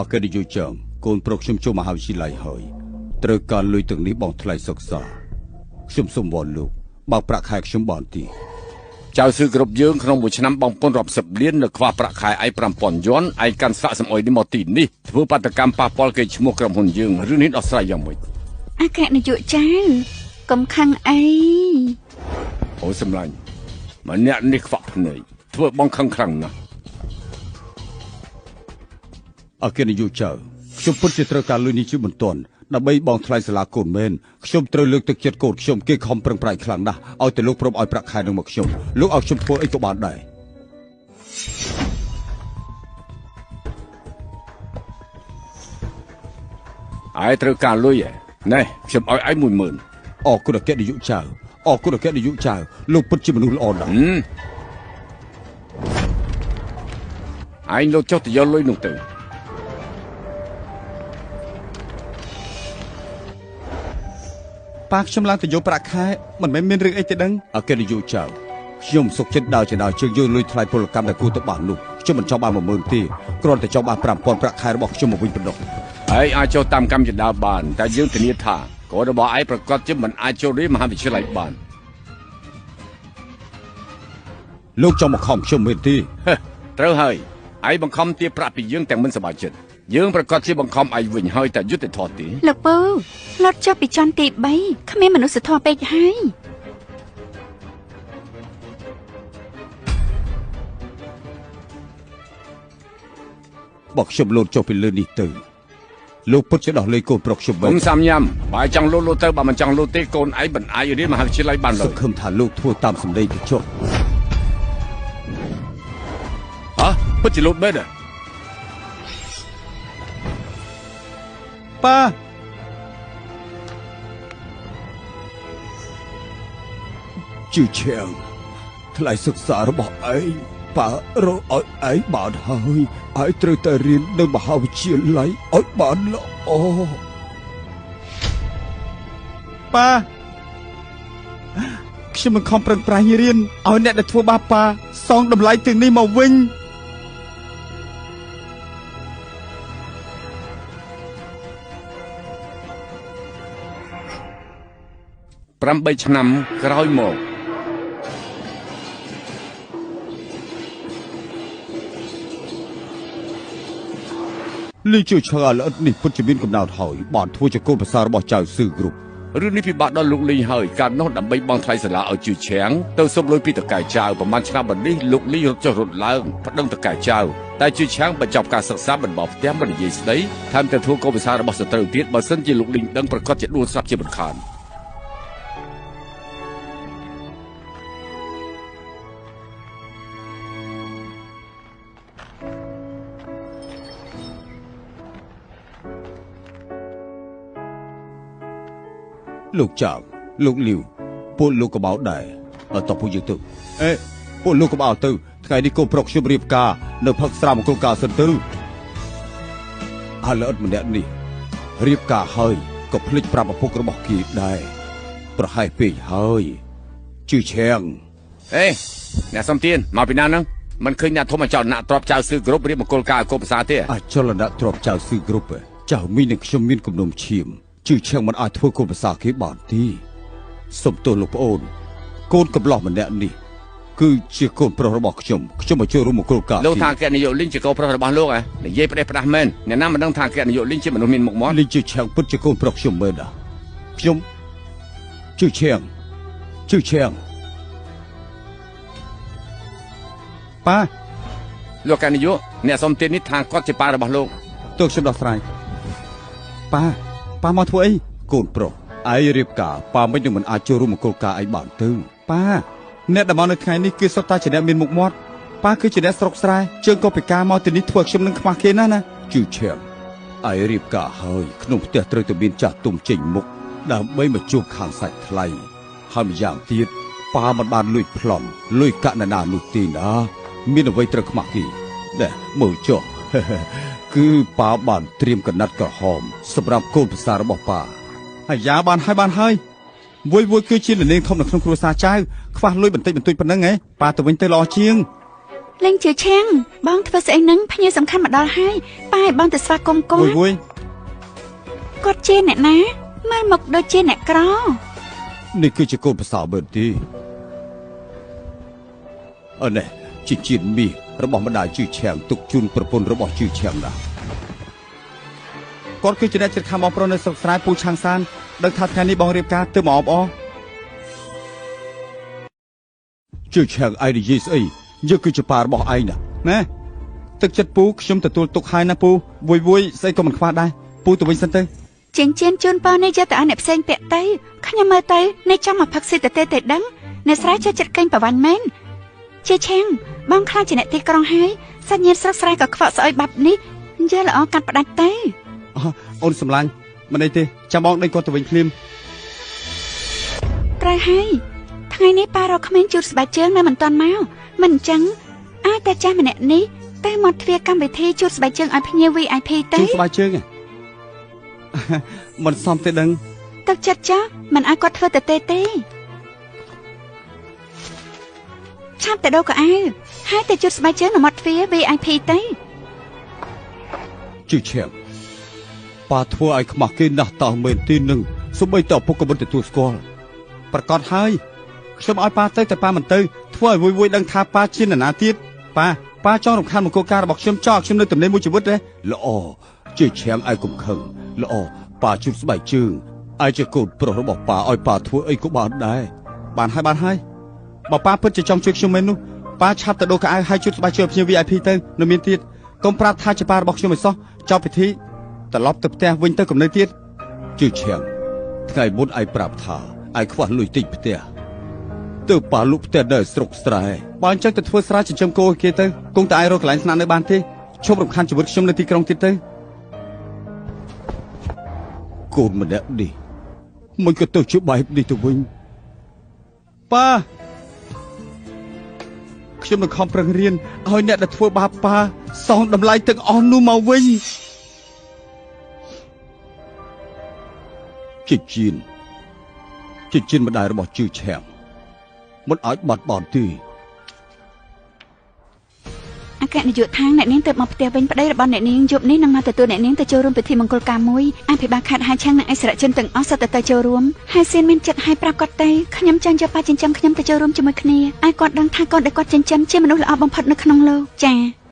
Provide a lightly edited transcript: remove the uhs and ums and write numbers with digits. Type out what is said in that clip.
អកេឌីយូចងកូនប្រុសខ្ញុំចូលមហាវិទ្យាល័យហើយត្រូវការលុយទាំងនេះបងថ្លៃសិក្សាខ្ញុំសូមវល់លោកបើប្រាក់ខែខ្ញុំបានទីចៅស៊ឺគ្រប់យើងក្នុងមួយឆ្នាំបងពុនរាប់សិបលាននៅខ្វះប្រាក់ខែឯ5000យន់ឯកាន់ស្លាកសម្អុយនេះមកទីនេះធ្វើបាតកម្មប៉ះពាល់គេឈ្មោះក្រុមហ៊ុនយើងឬនេះដោះស្រាយយ៉ាងម៉េចអគ្គនាយកចៅកំខឹងអីអូសម្លាញ់ម្នាក់នេះខ្វាក់ភ្នែកធ្វើបងខឹងខ្លាំងណាស់អគ្គនាយកចៅខ្ញុំពិតជាត្រូវការលុយនេះជាបន្ទាន់ដើម្បីបងថ្លៃសាលាកូនមែនខ្ញុំត្រូវលើកទឹកចិត្តកូនខ្ញុំគេខំប្រឹងប្រែងខ្លាំងណាស់ឲ្យតែលោកព្រមឲ្យប្រាក់ខែនឹងមកខ្ញុំលោកឲ្យខ្ញុំធ្វើអីក៏បានដែរឯត្រូវការលុយណែខ្ញុំឲ្យឯង10000អរគុណអគ្គនាយកចៅអរគុណអគ្គនាយកចៅលោកពិតជាមនុស្សល្អណាស់ឯងលោកចុះទៅយកលុយនោះទៅប៉ាខ្ញុំឡើងទៅយកប្រាក់ខែមិនមែនមានរឿងអីទេដឹងអគ្គនាយកចៅខ្ញុំសុខចិត្តដើរចដើរជើងយកលុយថ្លៃពលកម្មដែលគួរទៅបាននោះខ្ញុំមិនចង់បាន10000ទេគ្រាន់តែចង់បាន5000ប្រាក់ខែរបស់ខ្ញុំមកវិញប៉ុណ្ណោះហើយអាចចូលតាមកម្មចដាបានតែយើងធានាថាកូនរបស់ឯងប្រកាសជាមិនអាចចូលរៀនមហាវិទ្យាល័យបានលោកចង់មកខំខ្ញុំមែនទេត្រូវហើយឯងបង្ខំទារប្រាក់ពីយើងទាំងមិនសប្បាយចិត្តយើងប្រកាសជាបង្ខំឯងវិញហើយតែយុត្តិធម៌ទេលោកពូលត់ចុះពីចន្ទទី3គ្មានមនុស្សធម៌ពេកហើយបើខ្ញុំលោតចុះពីលើនេះទៅលោកពិតជាដោះលែងកូនប្រុសខ្ញុំវិញខ្ញុំសាំញ៉ាំបើចង់លោតទៅបើមិនចង់លោតទេកូនឯងមិនអាចរៀនមហាវិទ្យាល័យបានឡើយសង្ឃឹមថាលោកធ្វើតាមសម្ដីទៅចុះពិតជាលោតមែនទេប៉ាជឿឈៀងថ្លៃសិក្សារបស់ឯងប៉ារកឲ្យឯងបានហើយឯងត្រូវតែរៀននៅមហាវិទ្យាល័យឲ្យបានល្អប៉ាខ្ញុំមិនខំប្រឹងប្រែងរៀនឲ្យអ្នកដែលធ្វើបាបប៉ាសងតម្លៃទាំងនេះមកវិញ8ឆ្នាំក្រោយមកលីជួយឆ្ងាល្អិតនេះពិតជាមានកំណត់ហើយបានធ្វើជាកូនប្រសាររបស់ចៅស៊ឺគ្រប់រឿងនេះពិបាកដល់លោកលីងហើយការនោះដើម្បីបង់ថ្លៃសាលាឲ្យជឿឆាំងទៅសុំលុយពីតកែចៅប្រហែលឆ្នាំមុននេះលោកលីងរត់ចុះរត់ឡើងប្តឹងតកែចៅតែជឿឆាំងបញ្ចប់ការសិក្សាមិនបោះផ្ទះមិននិយាយស្ដីថែមទាំងធ្វើកូនប្រសាររបស់សត្រូវទៀតបើសិនជាលោកលីងដឹងប្រកាសជាដួលស្លាប់ជាមិនខានលោកចៅលោកលាវពួកលោកកបោដែរតោះពួកយើងទៅពួកលោកកបោទៅថ្ងៃនេះកូនប្រុសខ្ញុំរៀបការនៅផឹកស្រាមង្គលការសិនទៅល្អិតម្នាក់នេះរៀបការហើយក៏ភ្លេចប្រាប់ឪពុករបស់គេដែរប្រហែលពេកហើយជឿឆាំងអ្នកសំទៀនមកពីណាហ្នឹងមិនឃើញអ្នកធំអចលនៈទ្របចៅស៊ឺគ្រប់រៀបមង្គលការឲ្យកូនប្រសាទេអចលនៈទ្របចៅស៊ឺគ្រប់ចៅមីនិងខ្ញុំមានគំនុំឈាមជឿឆាំងមិនអាចធ្វើកូនប្រសាគេបានទេសុំទោសលោកប្អូនកូនកំឡោះម្នាក់នេះគឺជាកូនប្រុសរបស់ខ្ញុំមកចូលរួមមង្គលការលោកថាអគ្គនាយកលីងជាកូនប្រុសរបស់លោកនិយាយផ្ដេសផ្ដាស់មែនអ្នកណាមិនដឹងថាអគ្គនាយកលីងជាមនុស្សមានមុខមាត់លីងជឿឆាំងពិតជាកូនប្រុសខ្ញុំមែនខ្ញុំជឿឆាំងប៉ាលោកអគ្គនាយកអ្នកសុំទាននេះថាគាត់ជាប៉ារបស់លោកទោះខ្ញុំដោះស្រាយប៉ាមកធ្វើអីកូនប្រុសឯងរៀបការប៉ាមិននឹងមិនអាចចូលរួមមង្គលការឯងបានទៅប៉ាអ្នកដែលមកនៅថ្ងៃនេះគឺសុទ្ធតែជាអ្នកមានមុខមាត់ប៉ាគឺជាអ្នកស្រុកស្រែជើងក៏ពិការមកទីនេះធ្វើខ្ញុំនឹងខ្មាស់គេណាជឿឆាំឯងរៀបការហើយក្នុងផ្ទះត្រូវតែមានចាស់ទុំចេញមុខដើម្បីមកជួបខាងសាច់ថ្លៃហើយម្យ៉ាងទៀតប៉ាមិនបានលួចប្លន់លួចកាក់ណានោះទេណាមានអ្វីត្រូវខ្មាស់គេដែរមើលចុះគឺប៉ាបានត្រៀមកណាត់ក្រហមសម្រាប់កូនប្រសាររបស់ប៉ាអាយ៉ាបានហើយវយគឺជានាងធំនៅក្នុងគ្រួសារចៅខ្វះលុយបន្តិចបន្តួចប៉ុណ្ណឹងហ៎ប៉ាទៅវិញទៅល្អជាង លេងជឿឆាំងបងធ្វើស្អីហ្នឹងភ្ញៀវសំខាន់មកដល់ហើយប៉ាឲ្យបងទៅស្វាគមន៍គាត់ វុយ គាត់ជាអ្នកណាមើលមកដូចជាអ្នកក្រ នេះគឺជាកូនប្រសើរមែនទេនេះជាជាតិមាសរបស់ម្ដាយជឿឆាំងទុកជូនប្រពន្ធរបស់ជឿឆាំងណាគាត់គឺជាអ្នកចិត្តខាងបងប្រុសនៅស្រុកស្រែពូឆាំងសានដឹងថាថ្ងៃនេះបងរៀបការទើបមកអបអរជឿឆាំងឯងនិយាយស្អីយើងគឺជាប៉ារបស់ឯងណាទឹកចិត្តពូខ្ញុំទទួលទុកហើយណាពូវុយស្អីក៏មិនខ្វះដែរពូទៅវិញសិនទៅ ជាងជៀនជូនប៉ានេះយកទៅឲ្យអ្នកផ្សេងពាក់ទៅខ្ញុំមើលទៅអ្នកចាំមកផឹកស៊ីទៅទេដឹងអ្នកស្រែចេះចិត្តកេងប្រវ័ញ្ចមែនជាឆាំងបងខ្លាចជាអ្នកទីក្រុងហើយសាច់ញាតិស្រុកស្រែក៏ខ្វក់ស្អុយបាប់នេះយកល្អកាត់ផ្ដាច់ទៅ អូនសម្លាញ់មិនអីទេចាំបងដេញគាត់ទៅវិញភ្លាម ត្រូវហើយថ្ងៃនេះប៉ារកក្មេងជូតស្បែកជើងនៅមិនទាន់មកមិនអញ្ចឹងអាចតែចាស់ម្នាក់នេះទៅមកទ្វារកម្មវិធីជូតស្បែកជើងឲ្យភ្ញៀវ VIP ទៅ ជូតស្បែកជើងមិនសមទេដឹង ទឹកចិត្តចាស់មិនឲ្យគាត់ធ្វើទៅទេឆាប់ទៅដូរកៅអៅហើយទៅជូតស្បែកជើងនៅមាត់ទ្វារ VIP ទៅ ជឿឆាំងប៉ាធ្វើឲ្យខ្មាស់គេណាស់តោះមែនទីនឹងសូម្បីតែពុកក៏មិនទទួលស្គាល់ប្រកាសហើយខ្ញុំឲ្យប៉ាទៅតែប៉ាមិនទៅធ្វើឲ្យវុយដឹងថាប៉ាជានរណាទៀតប៉ាចង់រំខានមង្គលការរបស់ខ្ញុំចោលខ្ញុំនៅទំនេរមួយជីវិតទេល្អជឿឆាំងឲ្យកុំខឹងល្អប៉ាជូតស្បែកជើងឲ្យជាកូនប្រុសរបស់ប៉ាឲ្យប៉ាធ្វើអីក៏បានដែរបានហើយបើប៉ាពិតជាចង់ជួយខ្ញុំមែននោះប៉ាឆាប់ទៅដូរកៅអៅឲ្យជូតស្បែកជើងភ្ញៀវ VIP ទៅនៅមានទៀតកុំប្រាប់ថាជាប៉ារបស់ខ្ញុំឲ្យសោះចប់ពិធីត្រឡប់ទៅផ្ទះវិញទៅកំណើទៀតជឿឆាំងថ្ងៃមុនឯងប្រាប់ថាឯងខ្វះលុយទិញផ្ទះទៅប៉ាលុបផ្ទះនៅស្រុកស្រែបើអញ្ចឹងទៅធ្វើស្រែចិញ្ចឹមគោឲ្យគេទៅគង់តែឯងរកកន្លែងស្នាក់នៅបានទេឈប់រំខានជីវិតខ្ញុំនៅទីក្រុងទៀតទៅកូនម្នាក់នេះមិនក៏ទៅជាបែបនេះទៅវិញប៉ាខ្ញុំនឹងខំប្រឹងរៀនឲ្យអ្នកដែលធ្វើបាបប៉ាសងតម្លៃទាំងអស់នោះមកវិញជាជាម្ដាយរបស់ជឿឆាំងមិនអាចបាត់បង់ទេអគ្គនាយកខាងអ្នកនាងទៅមកផ្ទះវិញប្តីរបស់អ្នកនាងយប់នេះនឹងមកទទួលអ្នកនាងទៅចូលរួមពិធីមង្គលការមួយអភិបាលខេត្តហាឆាំងនិងអិសរជនទាំងអស់សុទ្ធតែចូលរួមហើយសៀនមានចិត្តឲ្យប្រាប់គាត់ទៅខ្ញុំចង់យកប៉ាចិញ្ចឹមខ្ញុំទៅចូលរួមជាមួយគ្នាឲ្យគាត់ដឹងថាកូនដែលគាត់ចិញ្ចឹមជាមនុស្សល្អបំផុតនៅក្នុងលោកចា៎